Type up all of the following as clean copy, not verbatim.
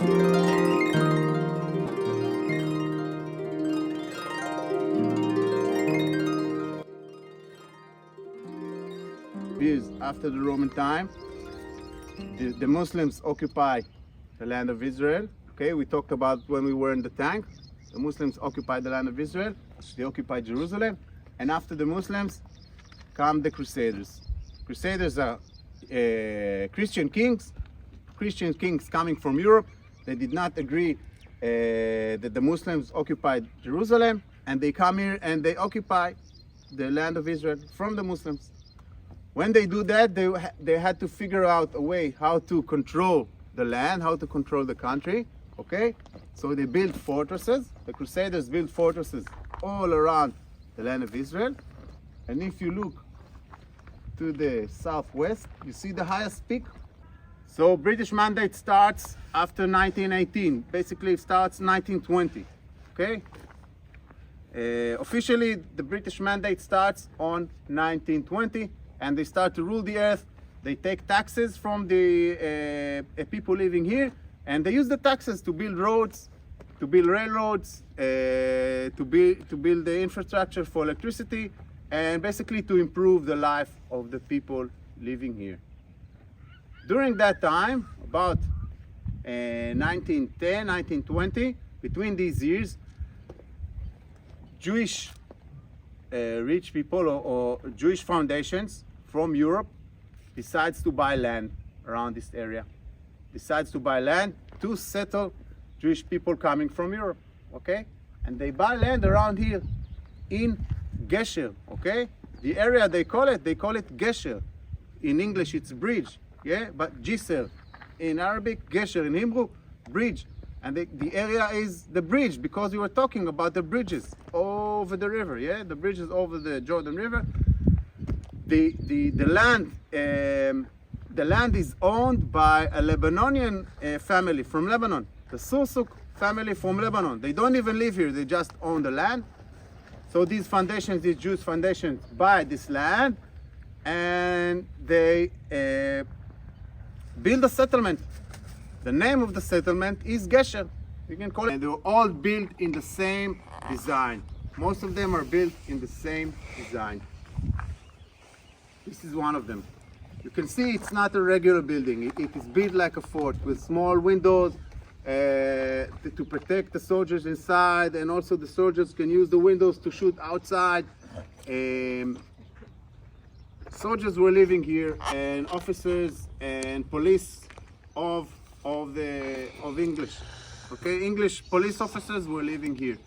Years after the Roman time, the Muslims occupy the land of Israel. Okay, we talked about when we were in the tank. The Muslims occupied the land of Israel. They occupied Jerusalem. And after the Muslims come the Crusaders. Crusaders are Christian kings coming from Europe. They did not agree that the Muslims occupied Jerusalem, and they come here and they occupy the land of Israel from the Muslims. When they do that, they had to figure out a way how to control the land, how to control the country, okay? So they built fortresses. The Crusaders built fortresses all around the land of Israel. And if you look to the southwest, you see the highest peak. So British Mandate starts after 1918, basically it starts 1920, okay? Officially, the British Mandate starts on 1920, and they start to rule the earth. They take taxes from the people living here, and they use the taxes to build roads, to build railroads, to build the infrastructure for electricity, and basically to improve the life of the people living here. During that time, about 1910, 1920, between these years, Jewish rich people or Jewish foundations from Europe decides to buy land around this area, decides to buy land to settle Jewish people coming from Europe, okay? And they buy land around here in Gesher, okay? The area they call it Gesher. In English it's bridge, yeah? But Gisel, in Arabic, Gesher, in Hebrew, bridge. And the area is the bridge, because we were talking about the bridges over the river, yeah? The bridges over the Jordan River. The land is owned by a Lebanonian family from Lebanon, the Sursuk family from Lebanon. They don't even live here, they just own the land. So these foundations, these Jewish foundations, buy this land, and they build a settlement. The name of the settlement is Gesher. You can call it. And they were all built in the same design. Most of them are built in the same design. This is one of them. You can see it's not a regular building. It is built like a fort with small windows to protect the soldiers inside, and also the soldiers can use the windows to shoot outside. Soldiers were living here, and officers and police of English. Okay, English police officers were living here,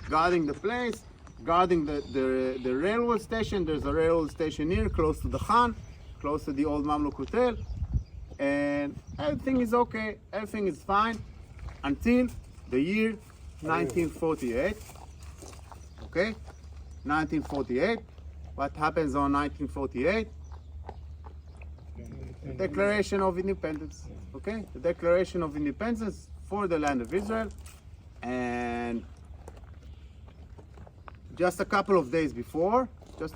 guarding the place, guarding the railroad station. There's a railroad station here, close to the Khan, close to the old Mamluk Hotel, and everything is okay, everything is fine, until the year 1948. Okay, 1948. What happens on 1948? The Declaration of Independence. Okay, the Declaration of Independence for the land of Israel. And just a couple of days before, the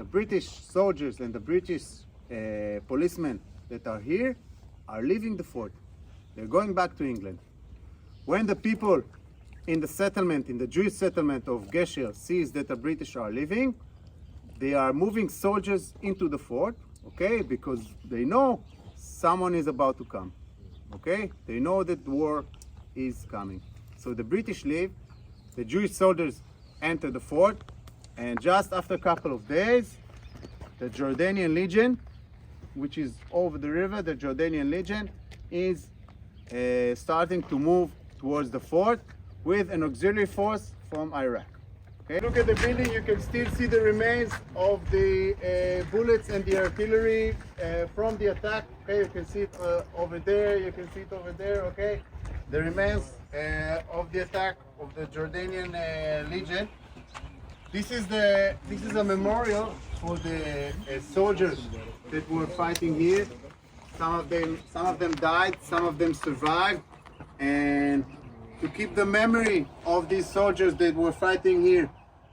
British soldiers and the British policemen that are here are leaving the fort. They're going back to England. When the people in the settlement, in the Jewish settlement of Gesher, sees that the British are leaving, they are moving soldiers into the fort, okay, because they know someone is about to come, okay? They know that war is coming. So the British leave, the Jewish soldiers enter the fort, and just after a couple of days, the Jordanian Legion, which is over the river, the Jordanian Legion is starting to move towards the fort with an auxiliary force from Iraq. Okay. Look at the building, you can still see the remains of the bullets and the artillery from the attack. Okay, you can see it over there, you can see it over there, okay? The remains of the attack of the Jordanian Legion. This is a memorial for the soldiers that were fighting here. Some of them died, some of them survived, and to keep the memory of these soldiers that were fighting here,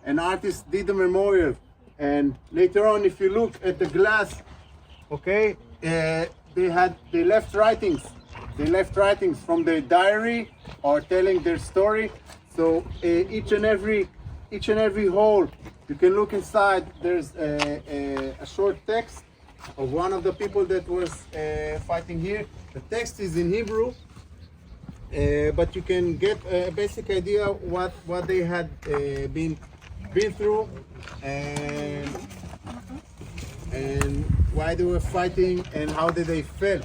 an artist did a memorial. And later on, if you look at the glass, okay, they left writings They left writings from their diary or telling their story. So each and every hole, you can look inside. There's a short text of one of the people that was fighting here. The text is in Hebrew, but you can get a basic idea what they had been through and why they were fighting and how did they feel.